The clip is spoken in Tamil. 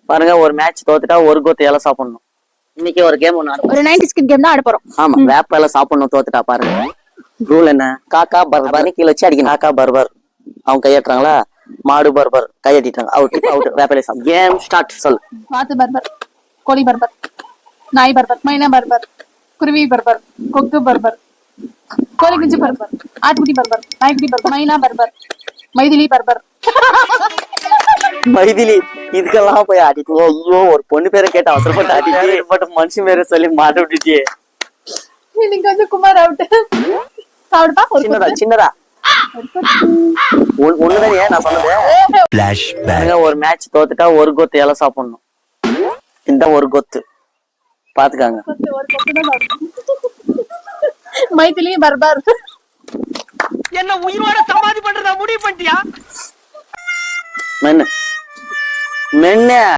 பாருங்க, ஒரு மேட்ச் தோத்துட்டா ஒரு கொத்து இலை சாப்பிடணும். இன்னைக்கு ஒரு கேம் ஒண்ணு ஒரு 90s கிட் கேம் தான் ஆட போறோம். ஆமா, வேப்ப இலை சாப்பிடணும் தோத்துட்டா. பாருங்க ரூல் என்ன, காக்கா பர்பர்னு கீழே வச்சு அடிக்கணும். காக்கா பர்பர், அவங்க கையட்டுறாங்களா, மாடு பர்பர் கையட்டிட்டாங்க, அவுட் அவுட். வேப்ப இலை கேம் ஸ்டார்ட். சொல்லு. வாத்து பர்பர், கோழி பர்பர், நாய் பர்பர், மைனா பர்பர், குருவி பர்பர், கொக்கு பர்பர், கோழி குஞ்சு பர்பர், ஆட்டுக்குட்டி பர்பர், நாய்க்குட்டி பர்பர், மைனா பர்பர், மைதிலி பர்பர். மைதிலி இதுக்கெல்லாம் போய் ஆடிட்டு, ஐயோ ஒரு பொண்ணு பேரை கேட்டு அவசரப்பட்டு ஆடிட்டு மட்டும் மனுஷன் பேரை சொல்லி மாட்ட விட்டுச்சு. இன்னைக்கு வந்து குமார் அவுட். சாப்பிடுப்பா. சின்னதா சின்னதா ஒண்ணுதான் நான் சொன்னது. ஒரு மேட்ச் தோத்துட்டா ஒரு கொத்து இலை சாப்பிடணும். இந்த ஒரு கொத்து பாத்துக்காங்க. மைதிலி பர்பர். என்ன உயிரோட சமாதி பண்றதா முடிவு பண்ணிட்டியா? மென்னு மென்னு